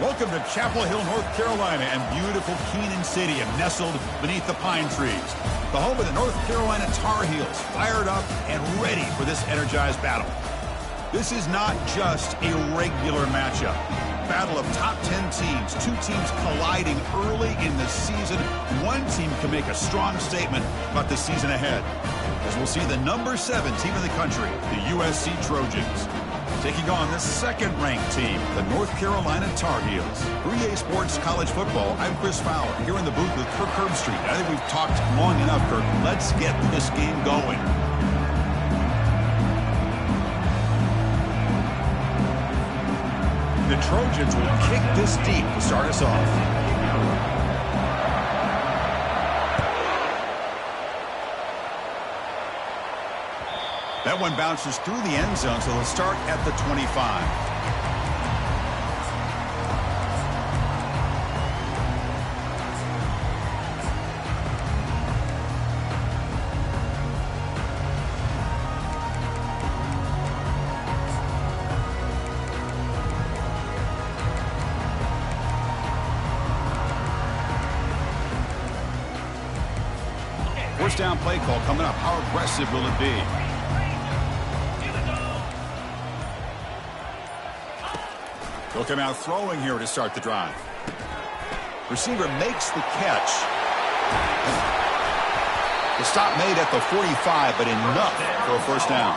Welcome to Chapel Hill, North Carolina, and beautiful Keenan Stadium, nestled beneath the pine trees. The home of the North Carolina Tar Heels, fired up and ready for this energized battle. This is not just a regular matchup. Battle of top 10 teams, two teams colliding early in the season. One team can make a strong statement about the season ahead, as we'll see the number 7 team in the country, the USC Trojans, taking on the second-ranked team, the North Carolina Tar Heels. For EA Sports College Football, I'm Chris Fowler, here in the booth with Kirk Herbstreit. I think we've talked long enough, Kirk. Let's get this game going. The Trojans will kick this deep to start us off. That one bounces through the end zone, so they'll start at the 25. First down play call coming up. How aggressive will it be? He'll come out throwing here to start the drive. Receiver makes the catch. The stop made at the 45, but enough for a first down.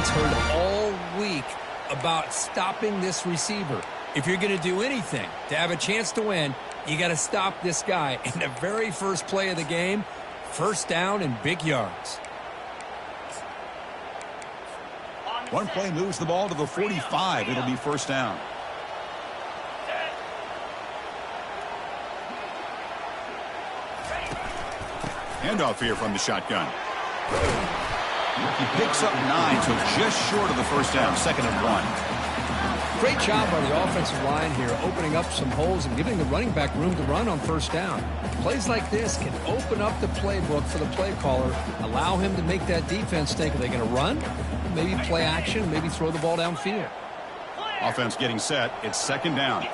Heard all week about stopping this receiver. If you're going to do anything to have a chance to win, you got to stop this guy. In the very first play of the game, first down and big yards. One play moves the ball to the 45. It'll be first down. Handoff here from the shotgun. He picks up 9, so just short of the first down, 2nd and 1. Great job by the offensive line here, opening up some holes and giving the running back room to run on first down. Plays like this can open up the playbook for the play caller, allow him to make that defense think, are they going to run? Maybe play action, maybe throw the ball downfield. Offense getting set. It's 2nd down.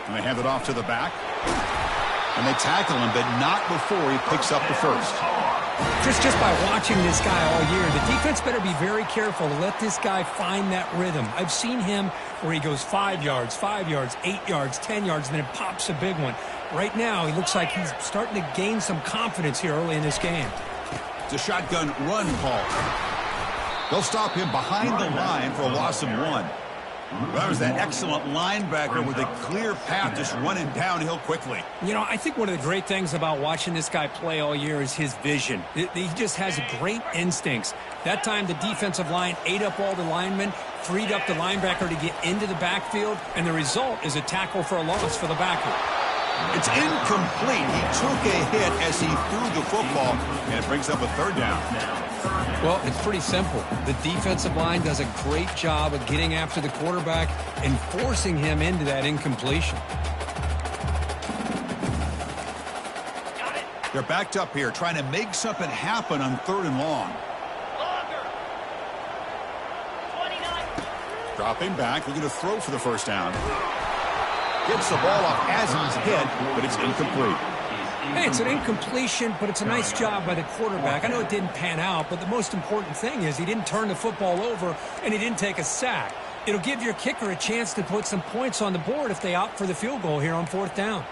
And they hand it off to the back. And they tackle him, but not before he picks up the first. Just by watching this guy all year, the defense better be very careful to let this guy find that rhythm. I've seen him where he goes 5 yards, 8 yards, 10 yards, and then it pops a big one. Right now, he looks like he's starting to gain some confidence here early in this game. It's a shotgun run call. They'll stop him behind the line for a loss of 1. That was that excellent linebacker with a clear path just running downhill quickly. You know, I think one of the great things about watching this guy play all year is his vision. He just has great instincts. That time the defensive line ate up all the linemen, freed up the linebacker to get into the backfield, and the result is a tackle for a loss for the backer. It's incomplete. He took a hit as he threw the football, and it brings up a 3rd down. Well, it's pretty simple. The defensive line does a great job of getting after the quarterback and forcing him into that incompletion. They're backed up here, trying to make something happen on 3rd and long. Dropping back, looking to throw for the first down. Gets the ball off as he's hit, but it's incomplete. Hey, it's an incompletion, but it's a nice job by the quarterback. I know it didn't pan out, but the most important thing is he didn't turn the football over and he didn't take a sack. It'll give your kicker a chance to put some points on the board if they opt for the field goal here on 4th down.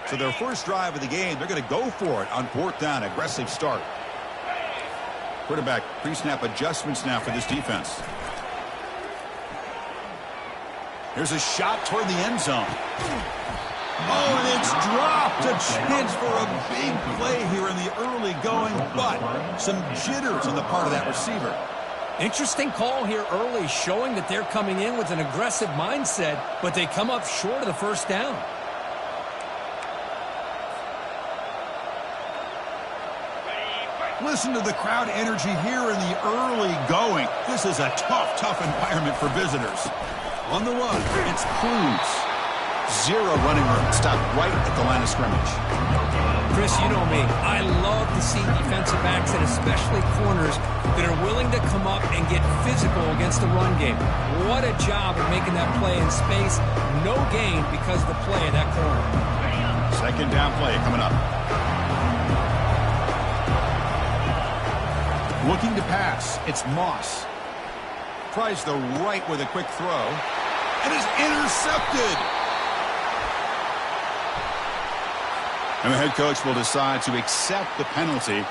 So their first drive of the game, they're going to go for it on 4th down. Aggressive start. Quarterback pre-snap adjustments now for this defense. Here's a shot toward the end zone. Oh, and it's dropped. A chance for a big play here in the early going, but some jitters on the part of that receiver. Interesting call here early, showing that they're coming in with an aggressive mindset, but they come up short of the first down. Listen to the crowd energy here in the early going. This is a tough environment for visitors. On the run, it's Cruz. Zero running room. Stopped right at the line of scrimmage. Chris, you know me. I love to see defensive backs and especially corners that are willing to come up and get physical against the run game. What a job of making that play in space. No gain because of the play of that corner. Second down play coming up. Looking to pass. It's Moss. Tries the right with a quick throw. And is intercepted. And the head coach will decide to accept the penalty.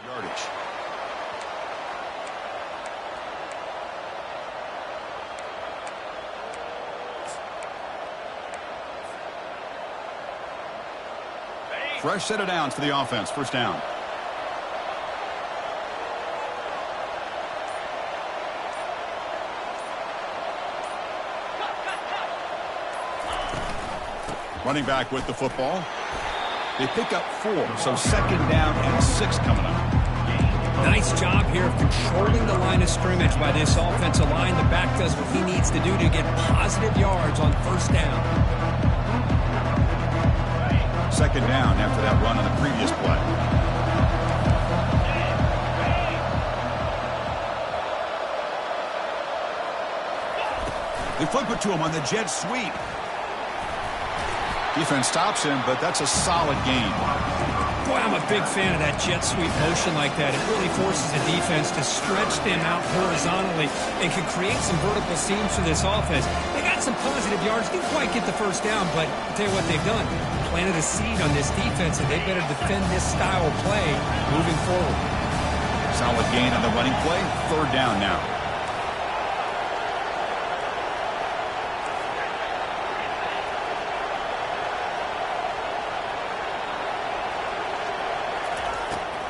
Yardage. Fresh set of downs for the offense. First down. Running back with the football. They pick up 4, so second down and 6 coming up. Nice job here of controlling the line of scrimmage by this offensive line. The back does what he needs to do to get positive yards on first down. Second down after that run on the previous play. They flip it to him on the jet sweep. Defense stops him, but that's a solid gain. Boy, I'm a big fan of that jet sweep motion like that. It really forces the defense to stretch them out horizontally and can create some vertical seams for this offense. They got some positive yards. Didn't quite get the first down, but I'll tell you what they've done. Planted a seed on this defense, and they better defend this style of play moving forward. Solid gain on the running play. Third down now.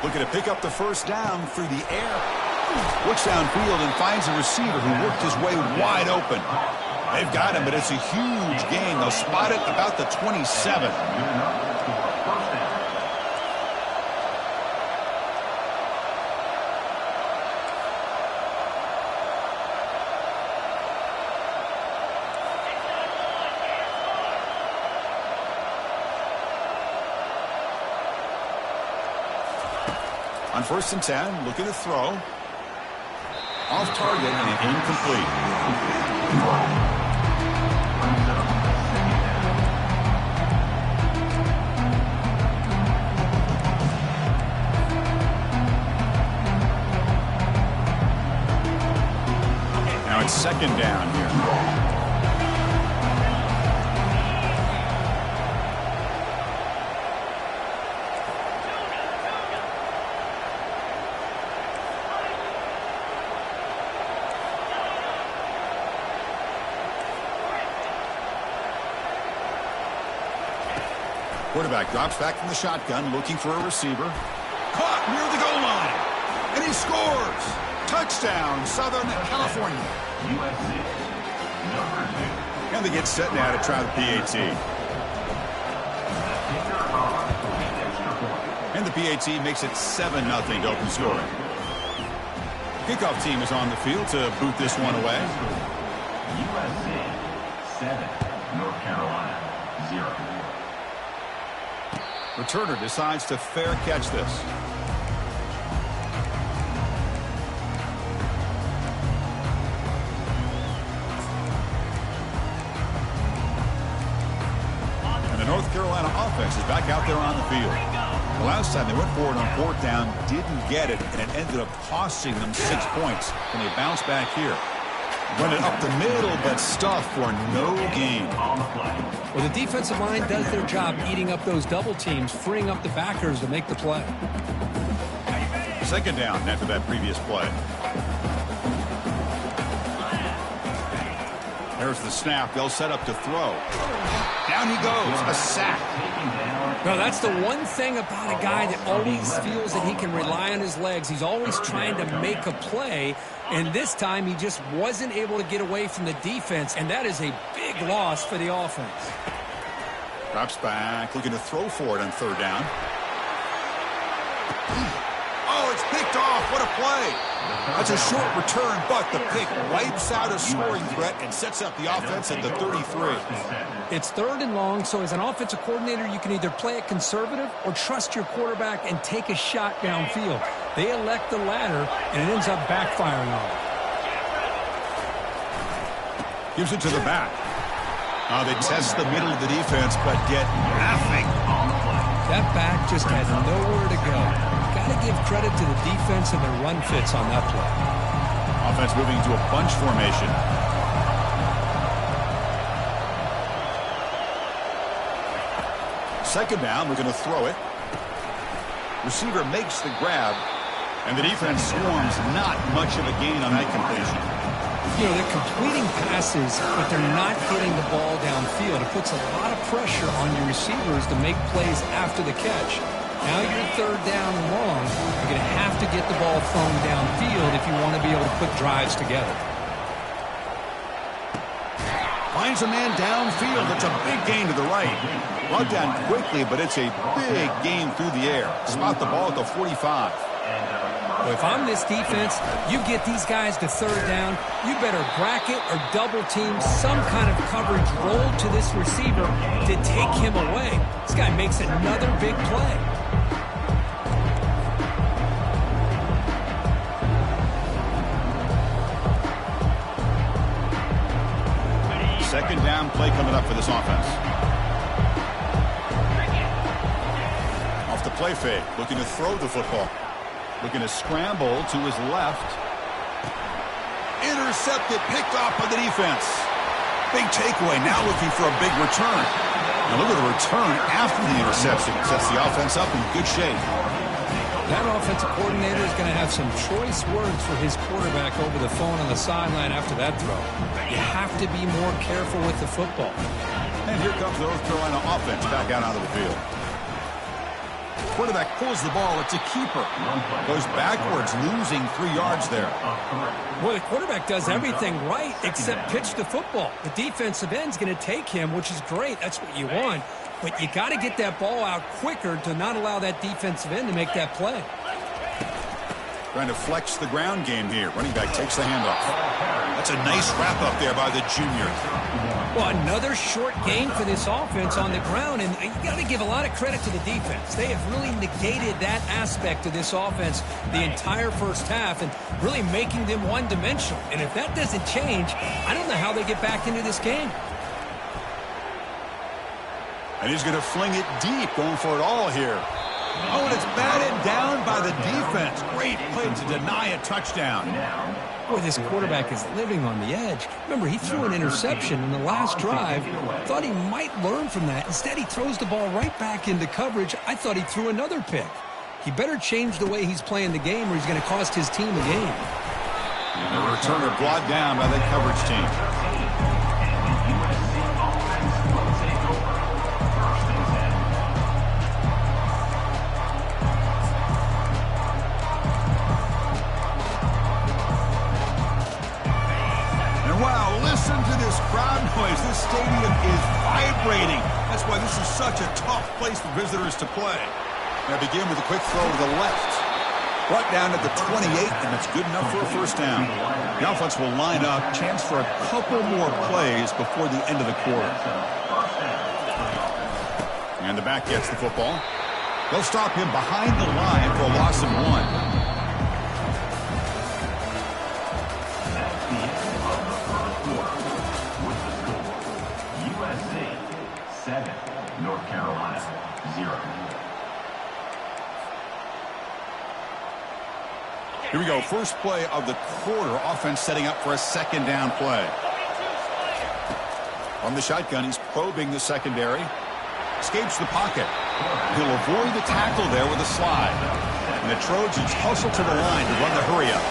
Looking to pick up the first down through the air. Looks downfield and finds a receiver who worked his way wide open. They've got him, but it's a huge gain. They'll spot it about the 27. On 1st and 10, looking to throw. Off target and incomplete. Now it's second down here. Quarterback drops back from the shotgun, looking for a receiver. Caught near the goal line. And he scores. Touchdown, Southern California. And they get set now to try the PAT. And the PAT makes it 7-0 to open scoring. Kickoff team is on the field to boot this one away. USC 7, North Carolina 0. Returner decides to fair catch this. And the North Carolina offense is back out there on the field. The last time they went forward on 4th down, didn't get it, and it ended up costing them 6 points. And they bounce back here. Run it up the middle, but stuffed for no gain. Well, the defensive line does their job eating up those double teams, freeing up the backers to make the play. Second down after that previous play. There's the snap. They'll set up to throw. Down he goes. A sack. No, that's the one thing about a guy that always feels that he can rely on his legs. He's always trying to make a play, and this time he just wasn't able to get away from the defense, and that is a big loss for the offense. Drops back, looking to throw for it on third down. Oh, it's picked off. What a play. That's a short return, but the pick wipes out a scoring threat and sets up the offense at the 33. It's third and long, so as an offensive coordinator, you can either play it conservative or trust your quarterback and take a shot downfield. They elect the latter, and it ends up backfiring on them. Gives it to the back. They test the middle of the defense, but get nothing. That back just had nowhere to go. Got to give credit to the defense and their run fits on that play. Offense moving into a bunch formation. Second down, we're going to throw it. Receiver makes the grab, and the defense swarms. Not much of a gain on that completion. You know, they're completing passes, but they're not getting the ball downfield. It puts a lot of pressure on your receivers to make plays after the catch. Now you're third down and long. You're going to have to get the ball thrown downfield if you want to be able to put drives together. Finds a man downfield. It's a big gain to the right. Brought down quickly, but it's a big gain through the air. Spot the ball at the 45. Well, if I'm this defense, you get these guys to third down, you better bracket or double team some kind of coverage roll to this receiver to take him away. This guy makes another big play. Second down play coming up for this offense. Off the play fake, looking to throw the football. Looking to scramble to his left. Intercepted, picked off by the defense. Big takeaway, now looking for a big return. Now look at the return after the interception. Sets the offense up in good shape. That offensive coordinator is going to have some choice words for his quarterback over the phone on the sideline after that throw. You have to be more careful with the football. And here comes the North Carolina offense back out onto the field. Quarterback pulls the ball. It's a keeper. Goes backwards, losing 3 yards there. Well, the quarterback does everything right except pitch the football. The defensive end's going to take him, which is great. That's what you want. But you got to get that ball out quicker to not allow that defensive end to make that play. Trying to flex the ground game here. Running back takes the handoff. That's a nice wrap up there by the junior. Well, another short gain for this offense on the ground, and you got to give a lot of credit to the defense. They have really negated that aspect of this offense the entire first half and really making them one-dimensional. And if that doesn't change, I don't know how they get back into this game. And he's going to fling it deep, going for it all here. Oh, and it's batted down by the defense. Great play to deny a touchdown. Boy, this quarterback is living on the edge. Remember, he threw an interception in the last drive. Thought he might learn from that. Instead, he throws the ball right back into coverage. I thought he threw another pick. He better change the way he's playing the game or he's going to cost his team a game. And the returner brought down by that coverage team. Listen to this crowd noise. This stadium is vibrating. That's why this is such a tough place for visitors to play. Now begin with a quick throw to the left. Brought down at the 28, and that's good enough for a first down. The offense will line up. Chance for a couple more plays before the end of the quarter. And the back gets the football. They'll stop him behind the line for a loss of 1. North Carolina, 0. Here we go. First play of the quarter. Offense setting up for a second down play. From the shotgun, he's probing the secondary. Escapes the pocket. He'll avoid the tackle there with a slide. And the Trojans hustle to the line to run the hurry up.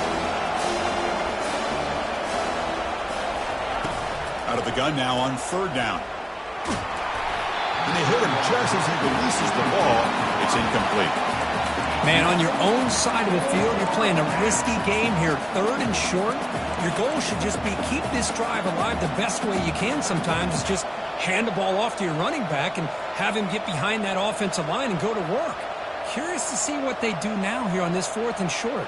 Out of the gun now on third down. And they hit him just as he releases the ball. It's incomplete. Man, on your own side of the field, you're playing a risky game here. Third and short. Your goal should just be keep this drive alive the best way you can sometimes is just hand the ball off to your running back and have him get behind that offensive line and go to work. Curious to see what they do now here on this fourth and short.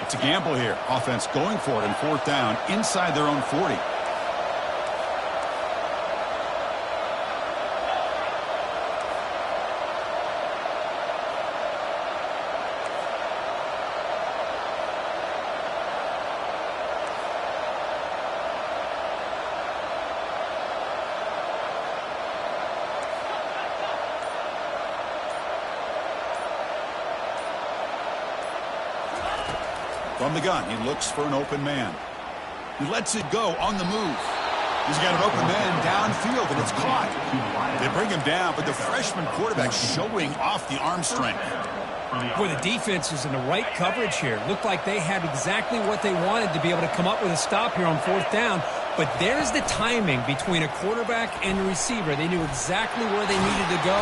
It's a gamble here. Offense going for it in fourth down inside their own 40. From the gun, he looks for an open man. He lets it go on the move. He's got an open man downfield, and it's caught. They bring him down, but the freshman quarterback showing off the arm strength. Boy, the defense is in the right coverage here. Looked like they had exactly what they wanted to be able to come up with a stop here on fourth down. But there's the timing between a quarterback and a receiver. They knew exactly where they needed to go.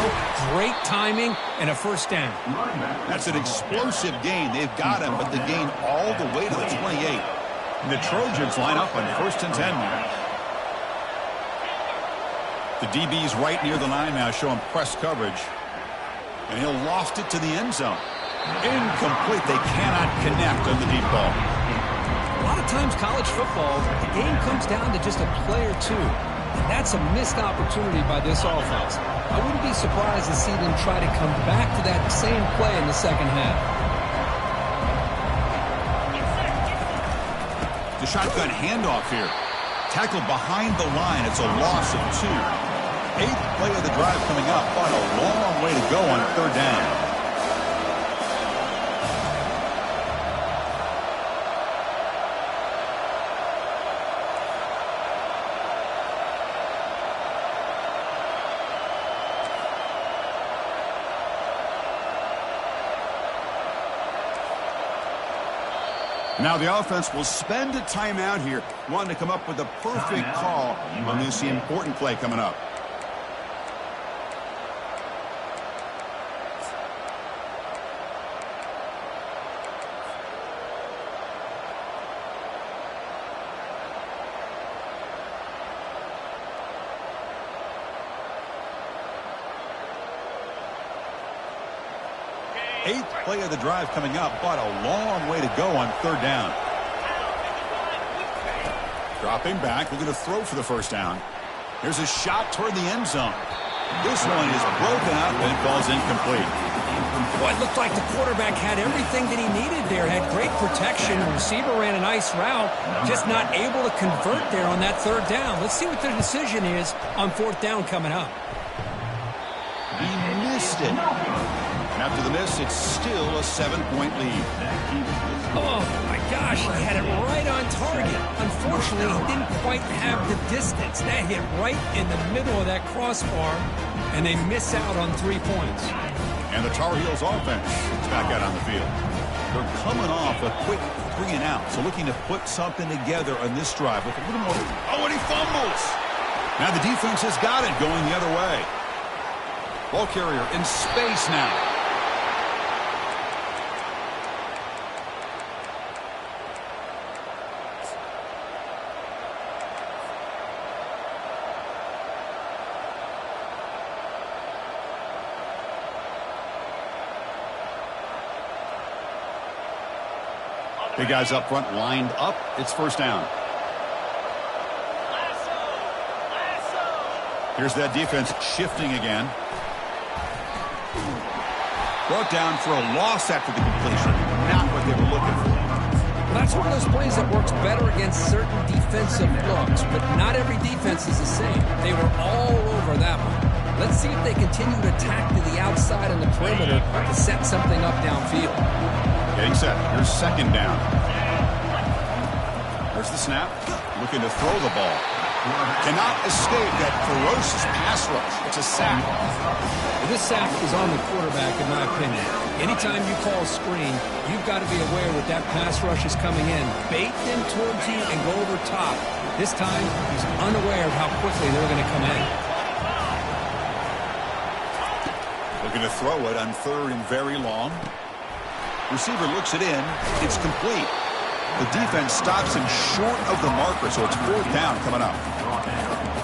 Great timing and a first down. That's an explosive gain. They've got him, but the gain all the way to the 28. And the Trojans line up on first and 10 now. The DB's right near the line now, showing press coverage. And he'll loft it to the end zone. Incomplete. They cannot connect on the deep ball. A lot of times college football, the game comes down to just a play or two. And that's a missed opportunity by this offense. I wouldn't be surprised to see them try to come back to that same play in the second half. The shotgun handoff here. Tackled behind the line. It's a loss of 2. 8th play of the drive coming up, but a long way to go on third down. Now the offense will spend a timeout here, wanting to come up with a perfect call when they see important play coming up. Eighth play of the drive coming up, but a long way to go on third down. Dropping back, we're going to throw for the first down. Here's a shot toward the end zone. This one is broken up and falls incomplete. Boy, it looked like the quarterback had everything that he needed there. Had great protection. The receiver ran a nice route. Just not able to convert there on that third down. Let's see what their decision is on fourth down coming up. He missed it. And after the miss, it's still a 7-point lead. Oh, my gosh, he had it right on target. Unfortunately, he didn't quite have the distance. That hit right in the middle of that crossbar, and they miss out on 3 points. And the Tar Heels offense is back out on the field. They're coming off a quick 3 and out, so looking to put something together on this drive with a little more. Oh, and he fumbles. Now the defense has got it going the other way. Ball carrier in space now. Big guys up front lined up. It's first down. Here's that defense shifting again. Brought down for a loss after the completion. Not what they were looking for. Well, that's one of those plays that works better against certain defensive looks, but not every defense is the same. They were all over that one. Let's see if they continue to attack to the outside and the perimeter to set something up downfield. Getting set. Here's second down. There's the snap. Looking to throw the ball. Cannot escape that ferocious pass rush. It's a sack. This sack is on the quarterback, in my opinion. Anytime you call a screen, you've got to be aware that that pass rush is coming in. Bait them towards you and go over top. This time, he's unaware of how quickly they're going to come in. Looking to throw it on 3rd and very long. Receiver looks it in. It's complete. The defense stops him short of the marker, so it's 4th down coming up.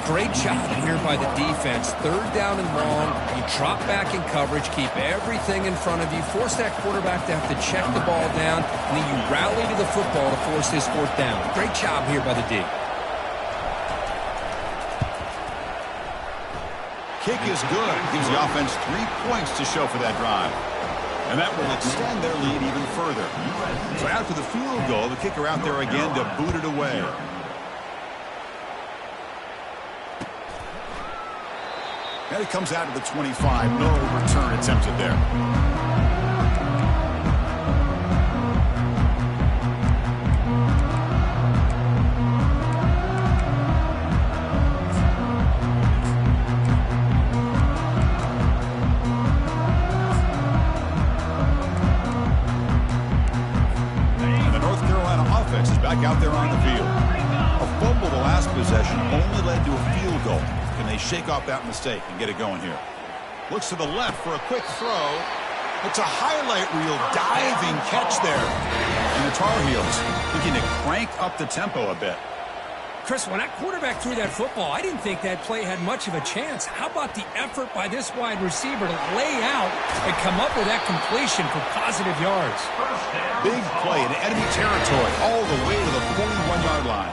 Great job here by the defense. 3rd down and long. You drop back in coverage, keep everything in front of you, force that quarterback to have to check the ball down, and then you rally to the football to force this 4th down. Great job here by the D. Kick is good. Gives the offense 3 points to show for that drive. And that will extend their lead even further. So after the field goal, the kicker out there again to boot it away. And it comes out to the 25. No return attempted there. Out there on the field. A fumble the last possession only led to a field goal. Can they shake off that mistake and get it going here? Looks to the left for a quick throw. It's a highlight reel diving catch there. And the Tar Heels looking to crank up the tempo a bit. Chris, when that quarterback threw that football, I didn't think that play had much of a chance. How about the effort by this wide receiver to lay out and come up with that completion for positive yards? Big play in enemy territory all the way to the 41-yard line.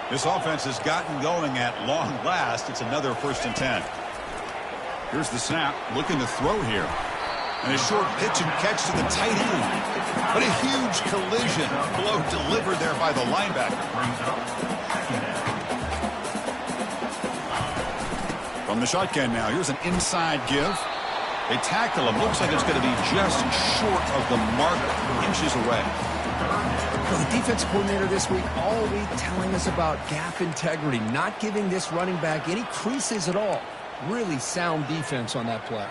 This offense has gotten going at long last. It's another 1st and 10. Here's the snap. Looking to throw here. And a short pitch and catch to the tight end. But a huge collision. Blow delivered there by the linebacker. From the shotgun now, here's an inside give. They tackle him. Looks like it's going to be just short of the mark, inches away. Well, the defense coordinator this week all week telling us about gap integrity, not giving this running back any creases at all. Really sound defense on that play.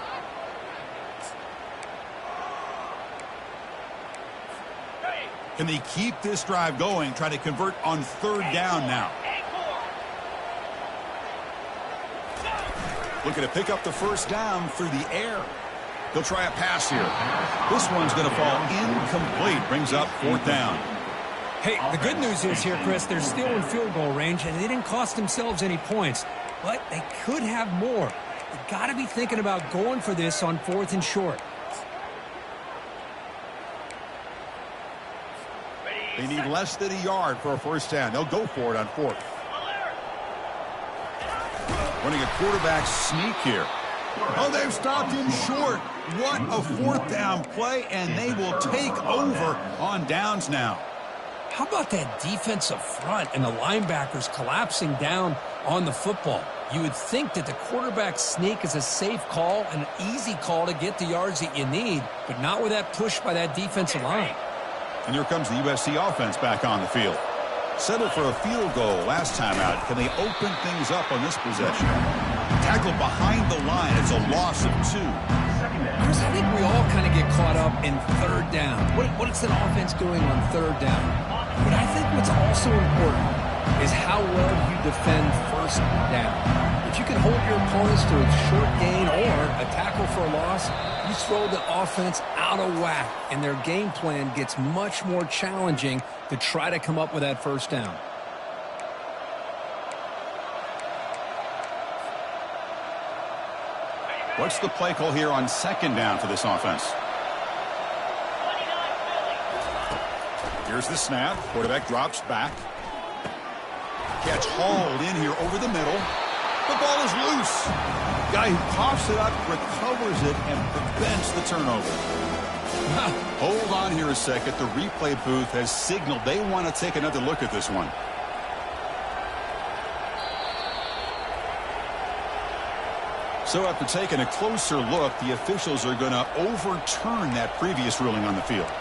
Can they keep this drive going, try to convert on 3rd down now? Looking to pick up the 1st down through the air. He'll try a pass here. This one's going to fall incomplete. Brings up 4th down. Hey, the good news is here, Chris, they're still in field goal range, and they didn't cost themselves any points. But they could have more. They've got to be thinking about going for this on 4th and short. They need less than a yard for a 1st down. They'll go for it on 4th. Running a quarterback sneak here. Oh, they've stopped him short. What a 4th down play, and they will take over on downs now. How about that defensive front and the linebackers collapsing down on the football? You would think that the quarterback sneak is a safe call, an easy call to get the yards that you need, but not with that push by that defensive line. And here comes the USC offense back on the field. Settled for a field goal last time out. Can they open things up on this possession? Tackled behind the line. It's a loss of 2. Chris, I think we all kind of get caught up in 3rd down. What is an offense doing on 3rd down? But I think what's also important is how well you defend 1st down. If you can hold your opponents to a short gain or a tackle for a loss, you throw the offense out of whack, and their game plan gets much more challenging to try to come up with that 1st down. What's the play call here on 2nd down for this offense? Here's the snap. Quarterback drops back. Catch hauled in here over the middle. The ball is loose. Guy who coughs it up, recovers it, and prevents the turnover. Hold on here a second. The replay booth has signaled they want to take another look at this one. So after taking a closer look, the officials are going to overturn that previous ruling on the field.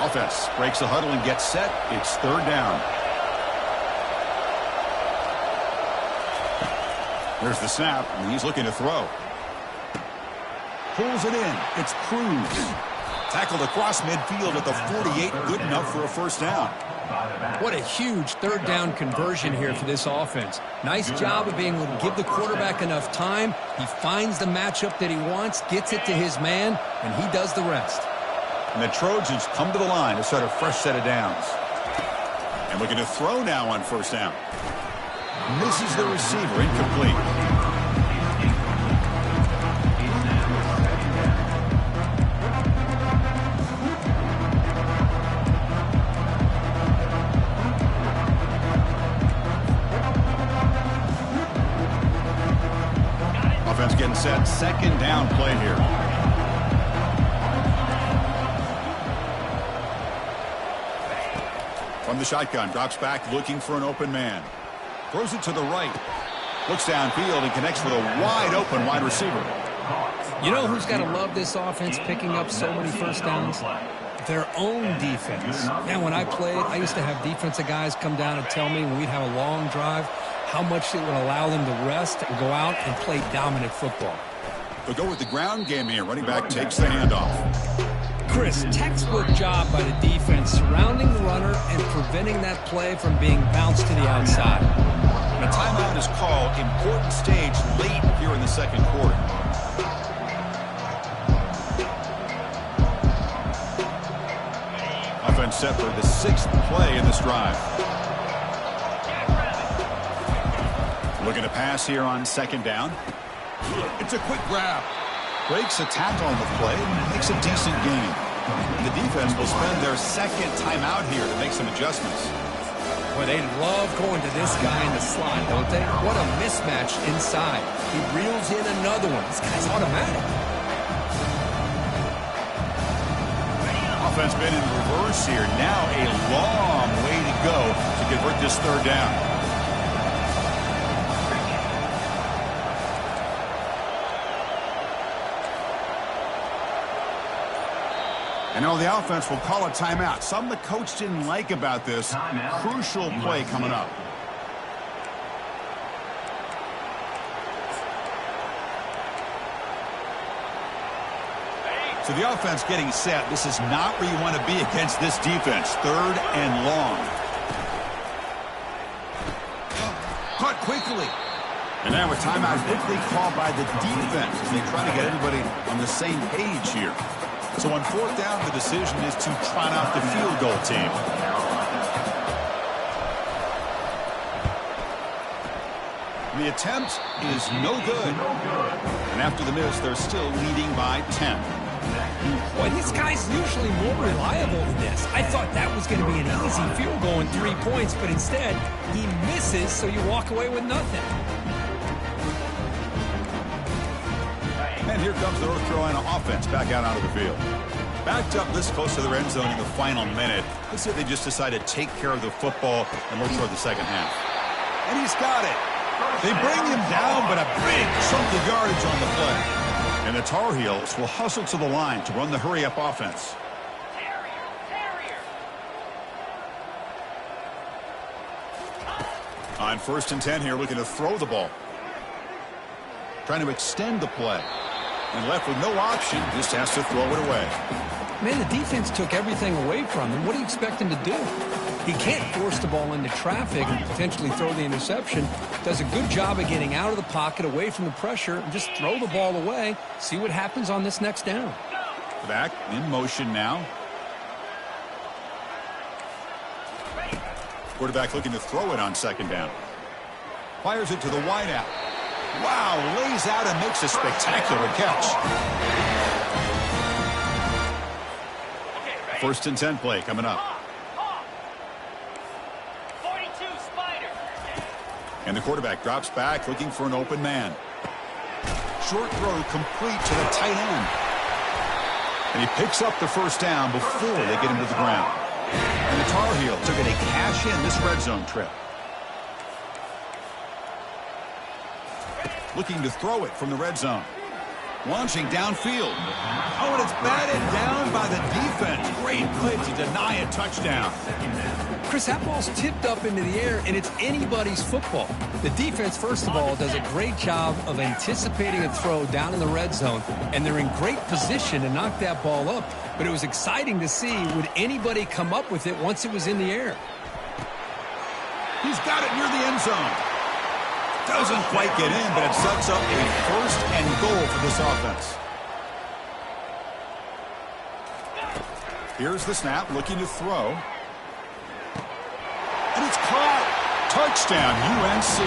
Offense breaks the huddle and gets set. It's 3rd down. There's the snap, and he's looking to throw. Pulls it in. It's Cruz. Tackled across midfield at the 48. Good enough for a first down. What a huge third down conversion here for this offense. Nice job of being able to give the quarterback enough time. He finds the matchup that he wants, gets it to his man, and he does the rest. And the Trojans come to the line to start a fresh set of downs. And looking to throw now on first down. Misses the receiver, incomplete. Offense getting set, second down play here. From the shotgun, drops back looking for an open man. Throws it to the right. Looks downfield and connects with a wide-open wide receiver. You know who's got to love this offense picking up so many first downs? Their own defense. Now, when I played, I used to have defensive guys come down and tell me when we'd have a long drive how much it would allow them to rest and go out and play dominant football. They'll go with the ground game here. Running back takes the handoff. Chris, textbook job by the defense surrounding the runner and preventing that play from being bounced to the outside. And a timeout is called. Important stage late here in the second quarter. Offense set for the 6th play in this drive. Looking to pass here on second down. It's a quick grab. Breaks a tackle on the play and makes a decent gain. The defense will spend their second timeout here to make some adjustments. Boy, they love going to this guy in the slot, don't they? What a mismatch inside. He reels in another one. This guy's automatic. Offense been in reverse here. Now a long way to go to convert this third down. And now the offense will call a timeout. Something the coach didn't like about this. Crucial play coming up. So the offense getting set. This is not where you want to be against this defense. Third and long. Caught quickly. And now a timeout quickly called by the defense as they try to get everybody on the same page here. So on fourth down, the decision is to trot out the field goal team. The attempt is no good. And after the miss, they're still leading by 10. Boy, this guy's usually more reliable than this. I thought that was going to be an easy field goal in 3 points, but instead, he misses, so you walk away with nothing. And here comes the North Carolina offense back out onto the field. Backed up this close to the end zone in the final minute. Let's say they just decide to take care of the football and look toward the second half. And he's got it. They bring him down, but a big chunk of yardage on the play. And the Tar Heels will hustle to the line to run the hurry-up offense. On 1st and 10 here, looking to throw the ball. Trying to extend the play. And left with no option, just has to throw it away. Man, the defense took everything away from him. What do you expect him to do? He can't force the ball into traffic and potentially throw the interception. Does a good job of getting out of the pocket, away from the pressure, and just throw the ball away. See what happens on this next down. Back in motion now. Quarterback looking to throw it on second down. Fires it to the wideout. Wow, lays out and makes a spectacular catch. 1st and 10 play coming up. And the quarterback drops back looking for an open man. Short throw complete to the tight end. And he picks up the first down before they get him to the ground. And the Tar Heels are going to cash in this red zone trip. Looking to throw it from the red zone. Launching downfield. Oh, and it's batted down by the defense. Great play to deny a touchdown. Chris, that ball's tipped up into the air, and it's anybody's football. The defense, first of all, does a great job of anticipating a throw down in the red zone, and they're in great position to knock that ball up. But it was exciting to see, would anybody come up with it once it was in the air? He's got it near the end zone. Doesn't quite get in, but it sets up a first and goal for this offense. Here's the snap, looking to throw. And it's caught. Touchdown, UNC.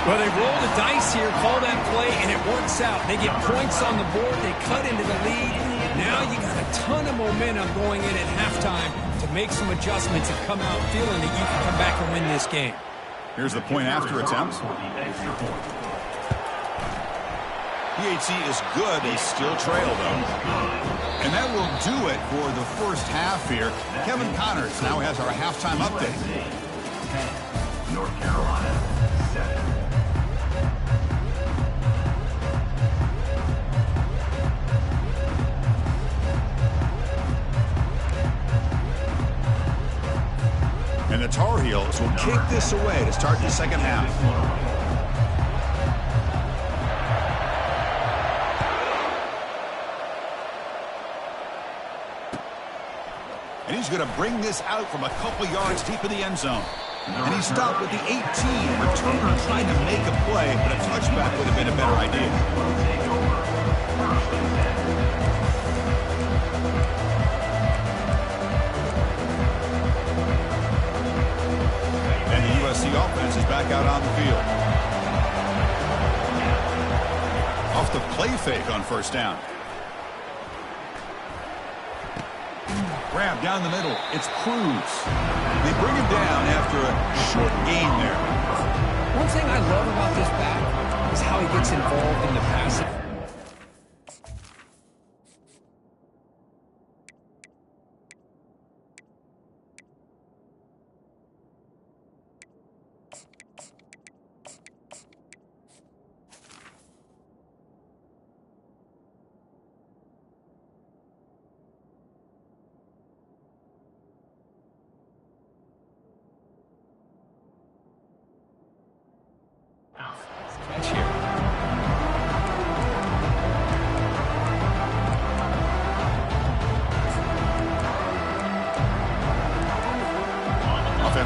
Well, they roll the dice here, call that play, and it works out. They get points on the board. They cut into the lead. Now you got a ton of momentum going in at halftime to make some adjustments and come out feeling that you can come back and win this game. Here's the point after attempt. PHC is good. They still trail, though. And that will do it for the first half here. Kevin Connors now has our halftime update. North Carolina, 7. And the Tar Heels will kick this away to start the second half. And he's going to bring this out from a couple yards deep in the end zone. And he stopped with the 18. Returner trying to make a play, but a touchback would have been a better idea. And the USC offense is back out on the field. Off the play fake on first down. Grab down the middle. It's Cruz. They bring him down after a short gain there. One thing I love about this back is how he gets involved in the passing.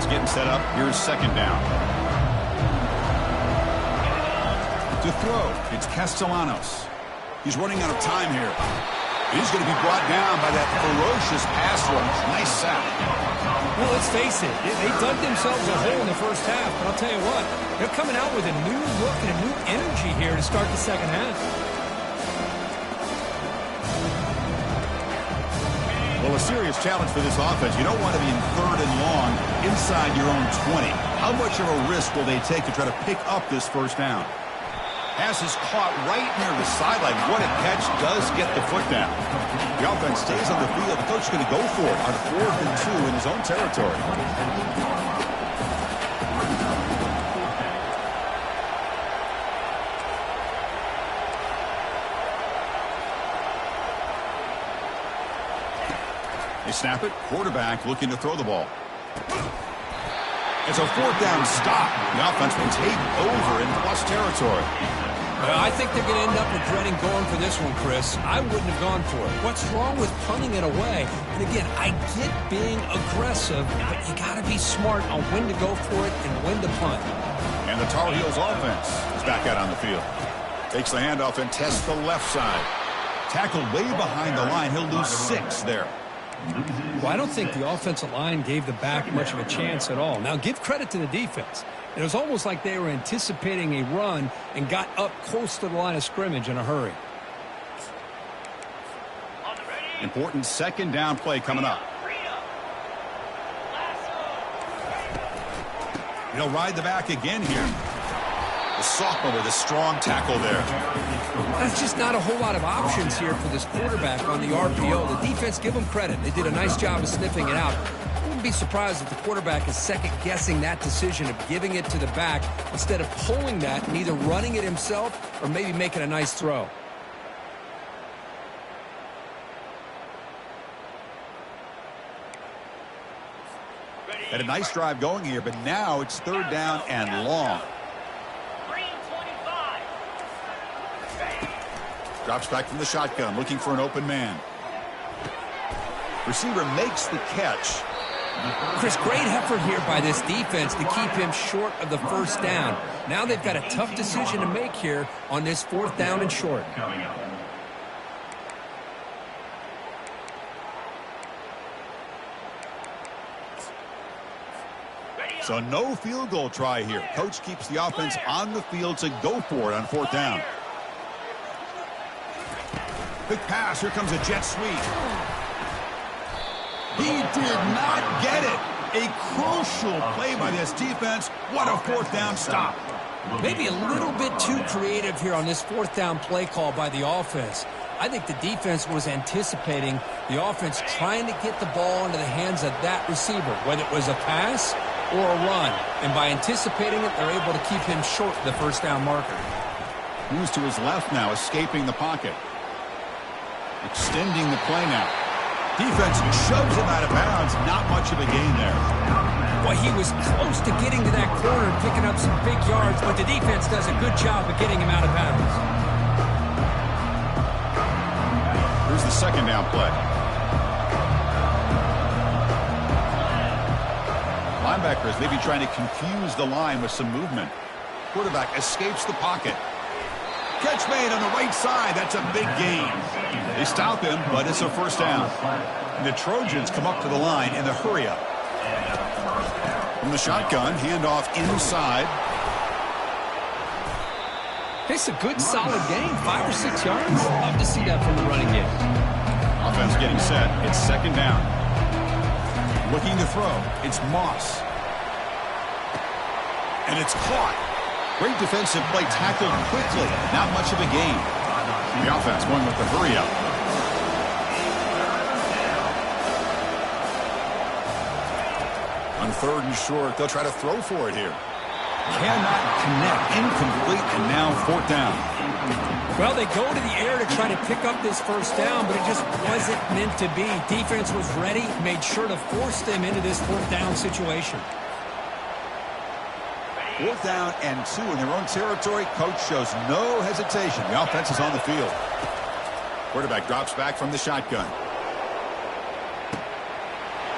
Getting set up. Here's second down. To throw, it's Castellanos. He's running out of time here. He's going to be brought down by that ferocious pass rush. Nice sack. Well, let's face it. They dug themselves a hole in the first half, but I'll tell you what, they're coming out with a new look and a new energy here to start the second half. Well, a serious challenge for this offense. You don't want to be in third and long inside your own 20. How much of a risk will they take to try to pick up this first down? Pass is caught right near the sideline. What a catch. Does get the foot down. The offense stays on the field. The coach is going to go for it on 4th and 2 in his own territory. They snap it. Quarterback looking to throw the ball. It's a 4th down stop. The offense will take over in plus territory. Well, I think they're going to end up regretting going for this one, Chris. I wouldn't have gone for it. What's wrong with punting it away? And again, I get being aggressive, but you got to be smart on when to go for it and when to punt. And the Tar Heels offense is back out on the field. Takes the handoff and tests the left side. Tackled way behind the line. He'll lose 6 there. Well, I don't think the offensive line gave the back much of a chance at all. Now, give credit to the defense. It was almost like they were anticipating a run and got up close to the line of scrimmage in a hurry. Important second down play coming up. He'll ride the back again here. The sophomore with a strong tackle there. That's just not a whole lot of options here for this quarterback on the RPO. The defense, give them credit. They did a nice job of sniffing it out. I wouldn't be surprised if the quarterback is second-guessing that decision of giving it to the back instead of pulling that and either running it himself or maybe making a nice throw. Had a nice drive going here, but now it's third down and long. Drops back from the shotgun, looking for an open man. Receiver makes the catch. Chris, great effort here by this defense to keep him short of the first down. Now they've got a tough decision to make here on this fourth down and short. So no field goal try here. Coach keeps the offense on the field to go for it on fourth down. Quick pass. Here comes a jet sweep. He did not get it. A crucial play by this defense. What a fourth down stop. Maybe a little bit too creative here on this fourth down play call by the offense. I think the defense was anticipating the offense trying to get the ball into the hands of that receiver, whether it was a pass or a run. And by anticipating it, they're able to keep him short of the first down marker. Moves to his left now, escaping the pocket. Extending the play now. Defense shoves him out of bounds. Not much of a gain there. Well, he was close to getting to that corner and picking up some big yards, but the defense does a good job of getting him out of bounds. Here's the second down play. Linebackers maybe trying to confuse the line with some movement. Quarterback escapes the pocket. Catch made on the right side. That's a big gain. They stop him, but it's a first down. And the Trojans come up to the line in the hurry-up. From the shotgun, handoff inside. It's a good, solid gain. 5 or 6 yards. Love to see that from the running game. Offense getting set. It's second down. Looking to throw. It's Moss. And it's caught. Great defensive play, tackled quickly. Not much of a gain. The offense going with the hurry-up. On third and short, they'll try to throw for it here. Cannot connect. Incomplete, and now fourth down. Well, they go to the air to try to pick up this first down, but it just wasn't meant to be. Defense was ready, made sure to force them into this fourth down situation. Fourth down and 2 in their own territory. Coach shows no hesitation. The offense is on the field. Quarterback drops back from the shotgun.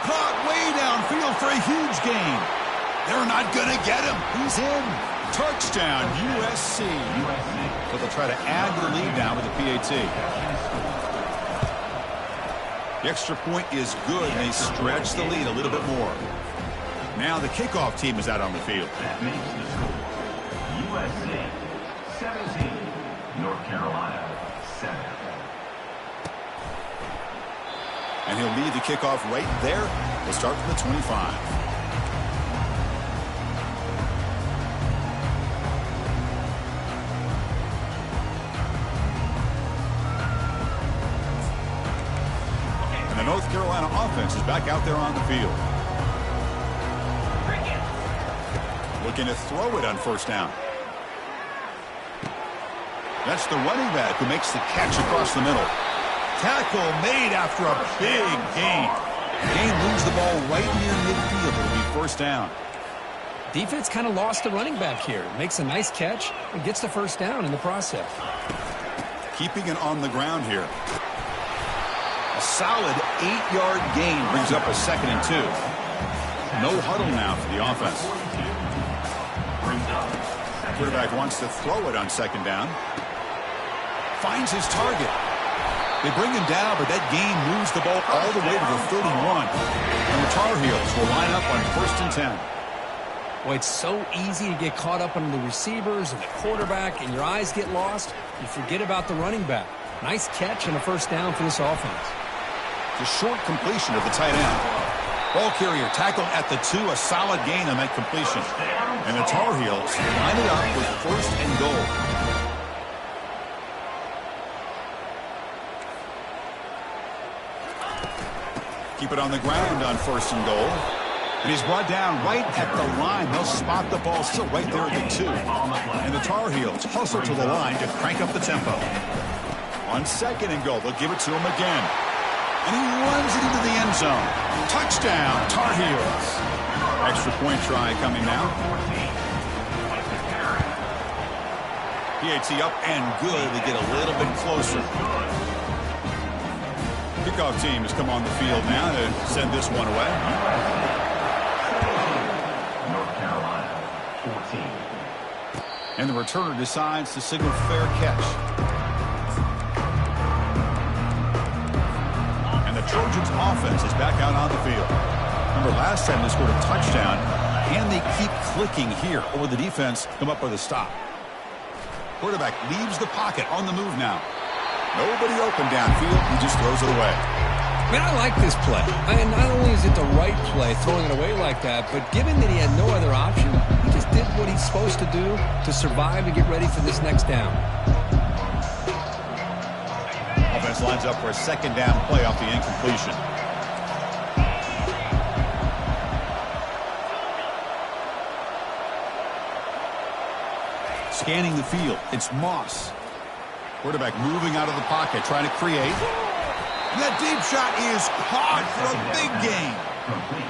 Caught way downfield for a huge gain. They're not going to get him. He's in. Touchdown, USC. So they'll try to add to the lead now with the PAT. The extra point is good, and they stretch the lead a little bit more. Now the kickoff team is out on the field. That makes the score USC 17, North Carolina 7. And he'll lead the kickoff right there. We'll start from the 25. And the North Carolina offense is back out there on the field. Looking to throw it on first down. That's the running back who makes the catch across the middle. Tackle made after a big gain. Gain moves the ball right near midfield. It'll be first down. Defense kind of lost the running back here. Makes a nice catch and gets the first down in the process. Keeping it on the ground here. A solid 8-yard gain brings up a second and 2. No huddle now for the offense. Quarterback wants to throw it on second down. Finds his target. They bring him down, but that gain moves the ball all the way to the 31. And the Tar Heels will line up on first and 10. Well, it's so easy to get caught up on the receivers and the quarterback, and your eyes get lost. You forget about the running back. Nice catch and a first down for this offense. The short completion of the tight end. Ball carrier tackled at the 2, a solid gain on that completion. And the Tar Heels line it up with first and goal. Keep it on the ground on first and goal. And he's brought down right at the line. They'll spot the ball still right there at the 2. And the Tar Heels hustle to the line to crank up the tempo. On second and goal, they'll give it to him again. And he runs it into the end zone. Touchdown, Tar Heels. Extra point try coming now. PAT up and good to get a little bit closer. Kickoff team has come on the field now to send this one away. North Carolina, 14. And the returner decides to signal fair catch. And the Trojans offense is back out on the field. Remember last time they scored a touchdown. Can they keep clicking here, or will the defense come up with a stop? Quarterback leaves the pocket on the move now. Nobody open downfield. He just throws it away. Man, I like this play. And not only is it the right play, throwing it away like that, but given that he had no other option, he just did what he's supposed to do to survive and get ready for this next down. Offense lines up for a second down play off the incompletion. Scanning the field, it's Moss. Quarterback moving out of the pocket, trying to create. And that deep shot is caught for a big gain.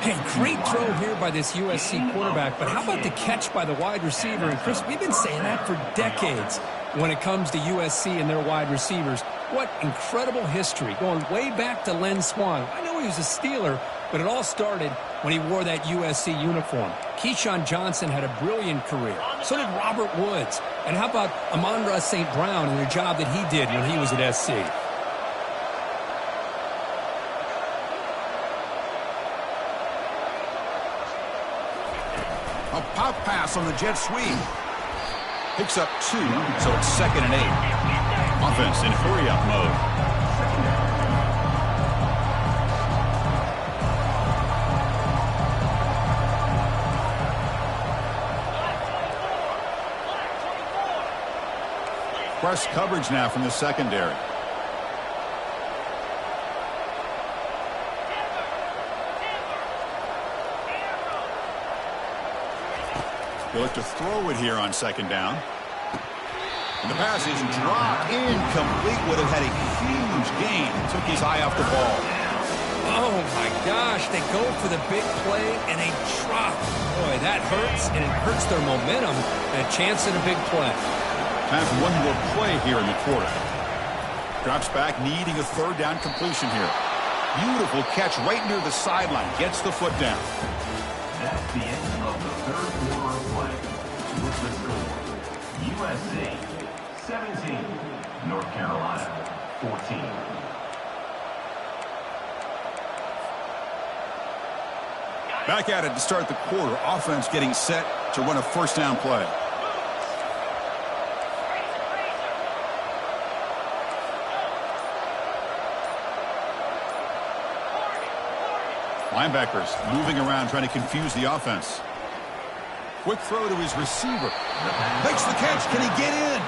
Hey, great throw here by this USC quarterback, but how about the catch by the wide receiver? And Chris, we've been saying that for decades when it comes to USC and their wide receivers. What incredible history, going way back to Len Swan. I know he was a Steeler, but it all started when he wore that USC uniform. Keyshawn Johnson had a brilliant career. So did Robert Woods. And how about Amon-Ra St. Brown and the job that he did when he was at SC? A pop pass on the jet sweep. Picks up 2, so it's 2nd and 8. Offense in hurry-up mode. Press coverage now from the secondary. They look to throw it here on 2nd down. And the pass is dropped incomplete. Would have had a huge gain. Took his eye off the ball. Oh, my gosh. They go for the big play, and they drop. Boy, that hurts, and it hurts their momentum. And a chance at a big play. Time for one more play here in the quarter. Drops back, needing a 3rd down completion here. Beautiful catch right near the sideline. Gets the foot down. That's the end of the 3rd quarter of play. With the score, USC 17, North Carolina 14. Back at it to start the quarter. Offense getting set to run a 1st down play. Linebackers moving around, trying to confuse the offense. Quick throw to his receiver. Makes the catch. Can he get in?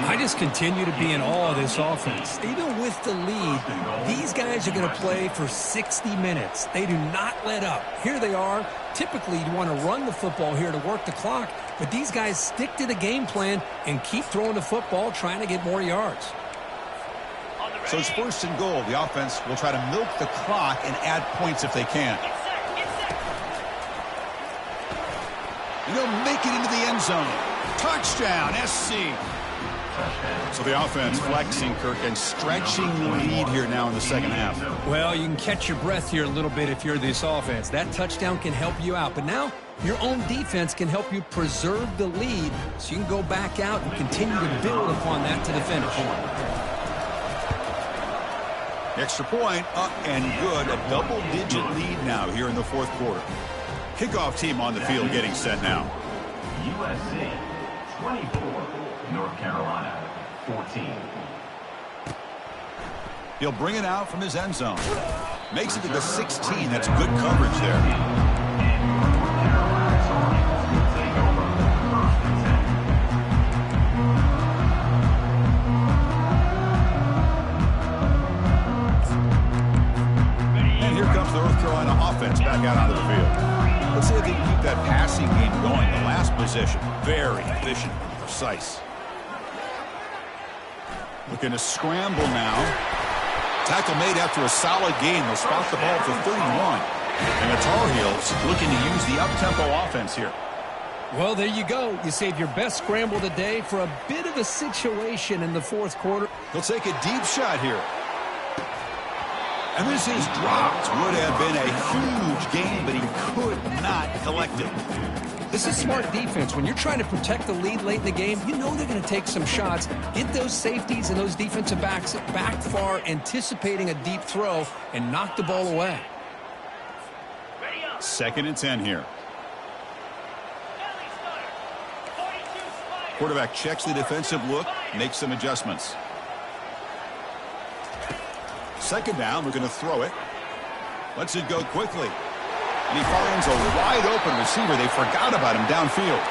I just continue to be in awe of this offense. Even with the lead, these guys are going to play for 60 minutes. They do not let up. Here they are. Typically, you want to run the football here to work the clock, but these guys stick to the game plan and keep throwing the football, trying to get more yards. So it's 1st and goal. The offense will try to milk the clock and add points if they can. And they'll make it into the end zone. Touchdown, SC. So the offense flexing, Kirk, and stretching the lead here now in the 2nd half. Well, you can catch your breath here a little bit if you're this offense. That touchdown can help you out. But now your own defense can help you preserve the lead so you can go back out and continue to build upon that to the finish. Extra point, up and good. A double-digit lead now here in the 4th quarter. Kickoff team on the field getting set now. USC 24, North Carolina 14. He'll bring it out from his end zone. Makes it to the 16. That's good coverage there. And here comes the North Carolina offense back out onto the field. Let's see if they can keep that passing game going. The last possession, very efficient and precise. Looking to scramble now. Tackle made after a solid gain. They'll spot the ball for 31. And the Tar Heels looking to use the up-tempo offense here. Well, there you go. You save your best scramble today for a bit of a situation in the fourth quarter. He'll take a deep shot here. And this is dropped. Would have been a huge gain, but he could not collect it. This is smart defense. When you're trying to protect the lead late in the game, you know they're going to take some shots. Get those safeties and those defensive backs back far, anticipating a deep throw, and knock the ball away. 2nd and 10 here. Quarterback checks the defensive look, makes some adjustments. 2nd down, we're going to throw it. Lets it go quickly. And he finds a wide-open receiver. They forgot about him downfield.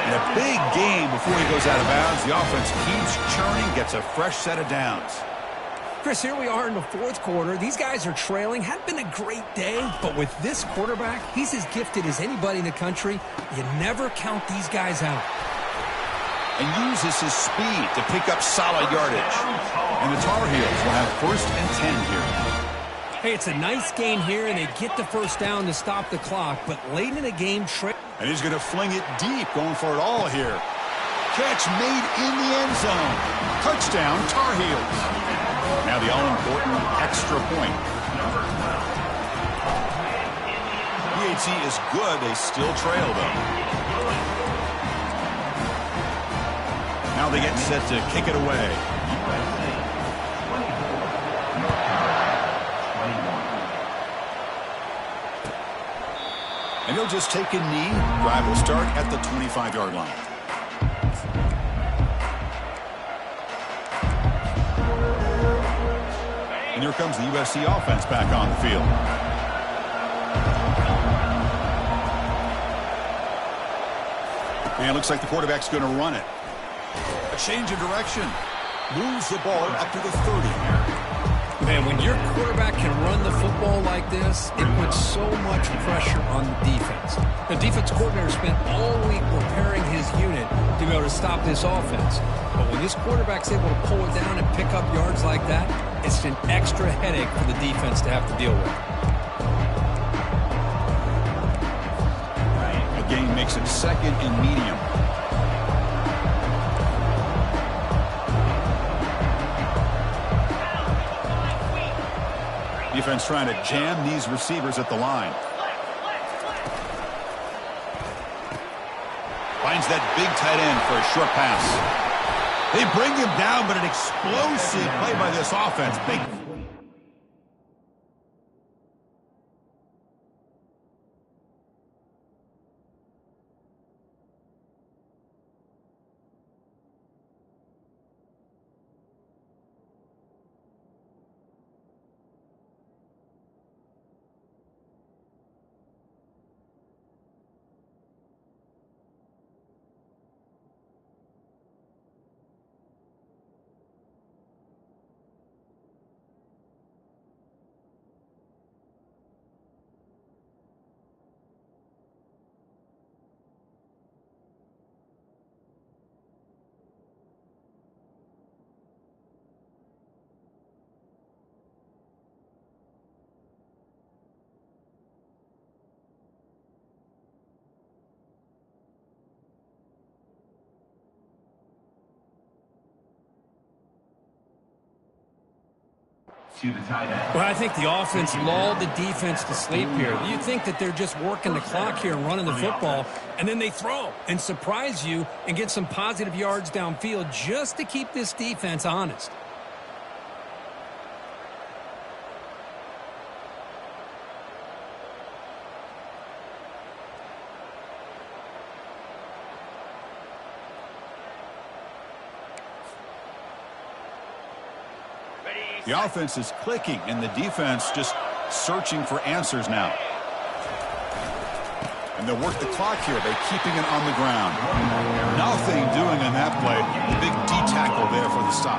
And a big game before he goes out of bounds. The offense keeps churning, gets a fresh set of downs. Chris, here we are in the fourth quarter. These guys are trailing. Hadn't been a great day, but with this quarterback, he's as gifted as anybody in the country. You never count these guys out. And uses his speed to pick up solid yardage. And the Tar Heels will have 1st and 10 here. Hey, it's a nice game here, and they get the first down to stop the clock, but late in the game, and he's going to fling it deep, going for it all here. Catch made in the end zone. Touchdown, Tar Heels. Now the all-important extra point. PAT is good. They still trail, though. Now they get set to kick it away. And he'll just take a knee. Drive will start at the 25-yard line. And here comes the USC offense back on the field. And it looks like the quarterback's going to run it. A change of direction. Moves the ball up to the 30. Man, when your quarterback can run the football like this, it puts so much pressure on the defense. The defense coordinator spent all week preparing his unit to be able to stop this offense. But when this quarterback's able to pull it down and pick up yards like that, it's an extra headache for the defense to have to deal with. The game makes it 2nd and medium. Defense trying to jam these receivers at the line. Finds that big tight end for a short pass. They bring him down, but an explosive play by this offense. Big. To the tight end. Well, I think the offense lulled the defense to sleep here. You think that they're just working the clock here and running the football, and then they throw and surprise you and get some positive yards downfield just to keep this defense honest. The offense is clicking, and the defense just searching for answers now. And they'll work the clock here by keeping it on the ground. Nothing doing on that play. The big D tackle there for the stop.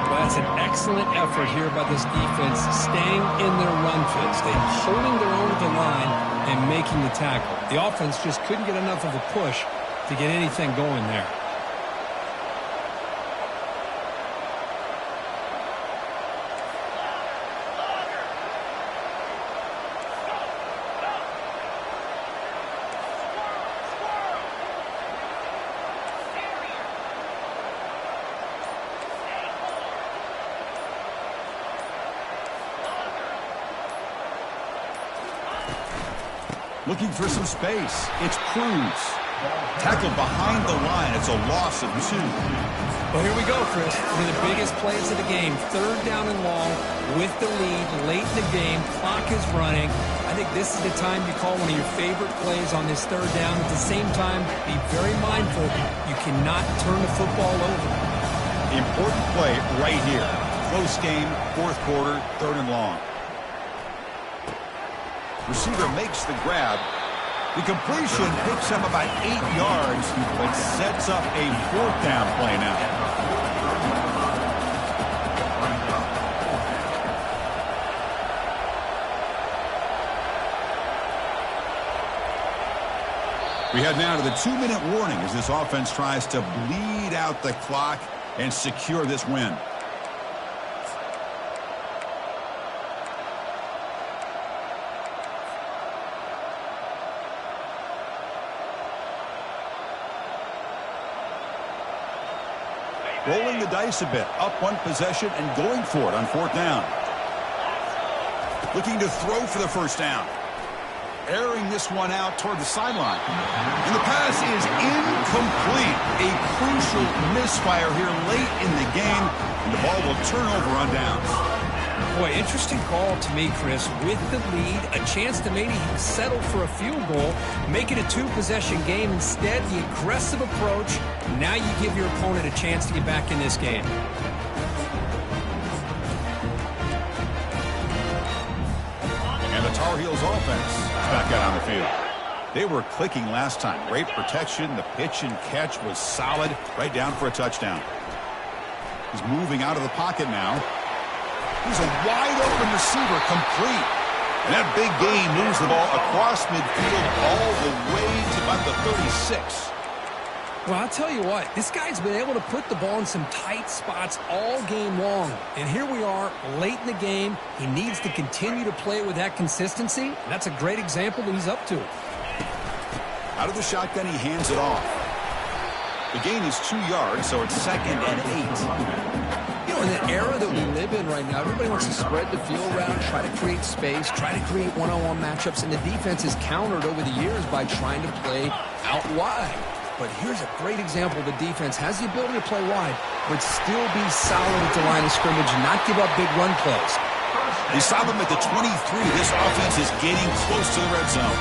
Well, that's an excellent effort here by this defense, staying in their run fits. They're holding their own at the line and making the tackle. The offense just couldn't get enough of a push to get anything going there. Looking for some space. It's Cruz. Tackled behind the line. It's a loss of 2. Well, here we go, Chris. One of the biggest plays of the game. 3rd down and long with the lead late in the game. Clock is running. I think this is the time you call one of your favorite plays on this 3rd down. At the same time, be very mindful. You cannot turn the football over. Important play right here. Close game, 4th quarter, 3rd and long. Receiver makes the grab. The completion picks up about 8 yards, but sets up a 4th down play now. We head now to the 2-minute warning as this offense tries to bleed out the clock and secure this win. Rolling the dice a bit, up 1 possession and going for it on 4th down. Looking to throw for the 1st down. Airing this one out toward the sideline. And the pass is incomplete. A crucial misfire here late in the game, and the ball will turn over on downs. Boy, interesting call to me, Chris. With the lead, a chance to maybe settle for a field goal, make it a 2-possession game. Instead, the aggressive approach. Now you give your opponent a chance to get back in this game. And the Tar Heels offense is back out on the field. They were clicking last time. Great protection. The pitch and catch was solid. Right down for a touchdown. He's moving out of the pocket now. He's a wide-open receiver, complete. And that big gain moves the ball across midfield all the way to about the 36. Well, I'll tell you what, this guy's been able to put the ball in some tight spots all game long. And here we are, late in the game. He needs to continue to play with that consistency. And that's a great example that he's up to it. Out of the shotgun, he hands it off. The gain is 2 yards, so it's 2nd and 8. In the era that we live in right now, everybody wants to spread the field around, try to create space, try to create one-on-one matchups, and the defense is countered over the years by trying to play out wide. But here's a great example. The defense has the ability to play wide, but still be solid at the line of scrimmage and not give up big run plays. They stop him at the 23. This offense is getting close to the red zone.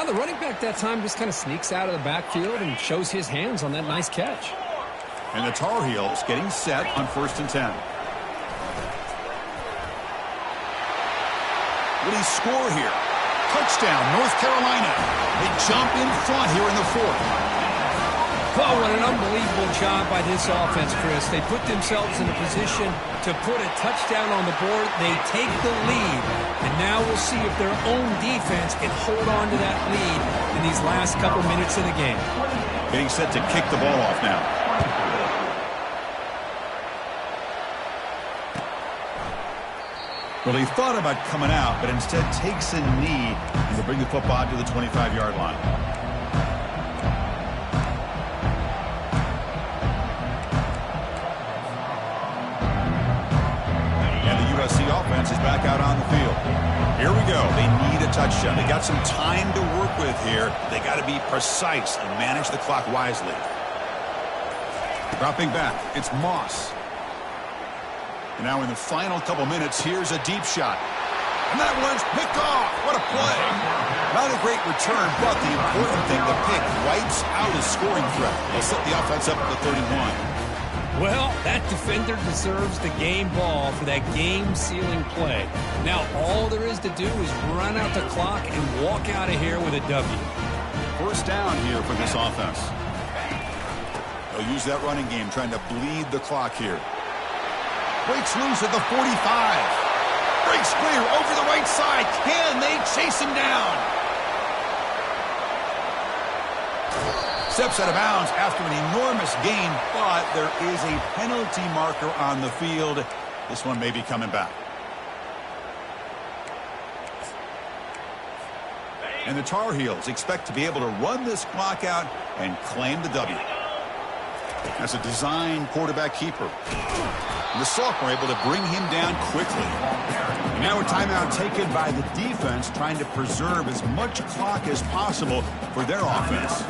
Now, the running back that time just kind of sneaks out of the backfield and shows his hands on that nice catch. And the Tar Heels getting set on 1st and 10. Will he score here? Touchdown, North Carolina. They jump in front here in the 4th. Oh, what an unbelievable job by this offense, Chris. They put themselves in a position to put a touchdown on the board. They take the lead. And now we'll see if their own defense can hold on to that lead in these last couple minutes of the game. Getting set to kick the ball off now. Well, he thought about coming out, but instead takes a knee and to bring the football to the 25-yard line. And the USC offense is back out on the field. Here we go. They need a touchdown. They got some time to work with here. They got to be precise and manage the clock wisely. Dropping back, it's Moss. And now in the final couple minutes, here's a deep shot. And that one's picked off. What a play. Not a great return, but the important thing, the pick wipes out his scoring threat. They'll set the offense up at the 31. Well, that defender deserves the game ball for that game-sealing play. Now, all there is to do is run out the clock and walk out of here with a W. 1st down here for this offense. They'll use that running game, trying to bleed the clock here. Breaks loose at the 45. Breaks clear over the right side. Can they chase him down? Steps out of bounds after an enormous gain, but there is a penalty marker on the field. This one may be coming back. And the Tar Heels expect to be able to run this clock out and claim the W. That's a design quarterback keeper. And the sophomore able to bring him down quickly. And now a timeout taken by the defense, trying to preserve as much clock as possible for their offense.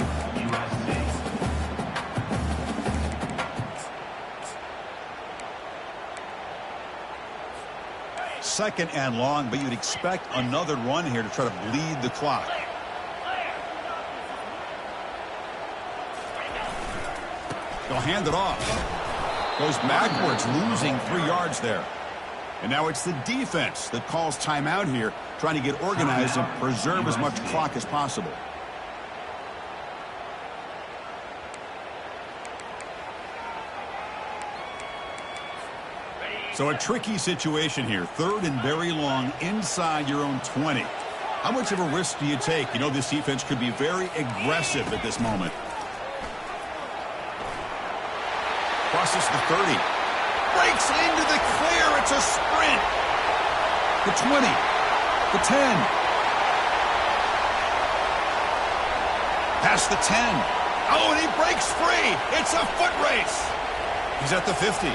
Second and long, but you'd expect another run here to try to bleed the clock. They'll hand it off. Goes backwards, losing 3 yards there. And now it's the defense that calls timeout here, trying to get organized and preserve as much clock as possible. So a tricky situation here. Third and very long inside your own 20. How much of a risk do you take? You know this defense could be very aggressive at this moment. Crosses the 30. Breaks into the clear. It's a sprint. The 20. The 10. Past the 10. Oh, and he breaks free. It's a foot race. He's at the 50.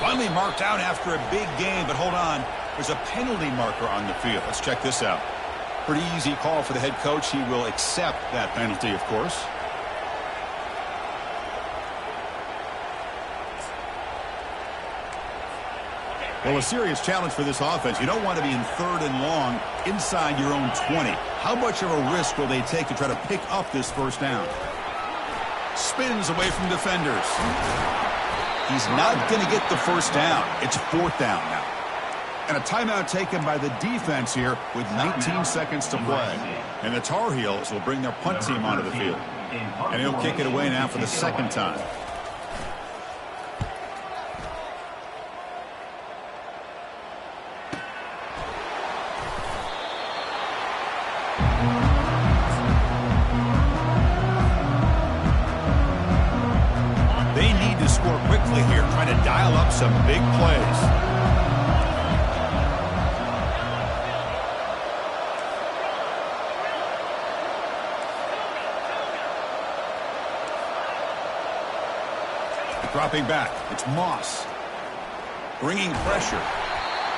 Finally marked out after a big game, but hold on. There's a penalty marker on the field. Let's check this out. Pretty easy call for the head coach. He will accept that penalty, of course. Well, a serious challenge for this offense. You don't want to be in third and long inside your own 20. How much of a risk will they take to try to pick up this first down? Spins away from defenders. He's not going to get the first down. It's fourth down now. And a timeout taken by the defense here with 19 seconds to play. And the Tar Heels will bring their punt team onto the field. And he'll kick it away now for the second time. They need to score quickly here, trying to dial up some big plays. Dropping back, it's Moss. Bringing pressure.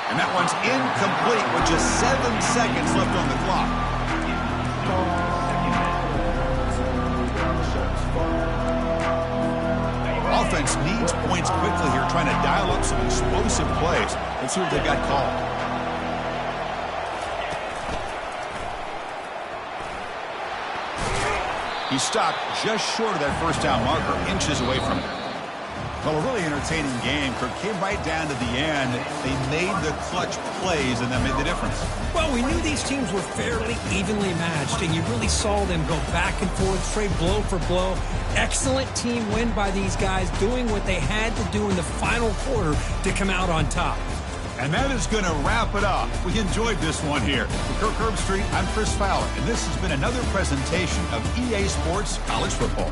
And that one's incomplete with just 7 seconds left on the clock. Offense needs points quickly here, trying to dial up some explosive plays. Let's see what they've got called. He stopped just short of that first down marker, inches away from it. Well, a really entertaining game. Kirk came right down to the end. They made the clutch plays, and that made the difference. Well, we knew these teams were fairly evenly matched, and you really saw them go back and forth, trade blow for blow. Excellent team win by these guys, doing what they had to do in the final quarter to come out on top. And that is going to wrap it up. We enjoyed this one here. For Kirk Herbstreit, I'm Chris Fowler, and this has been another presentation of EA Sports College Football.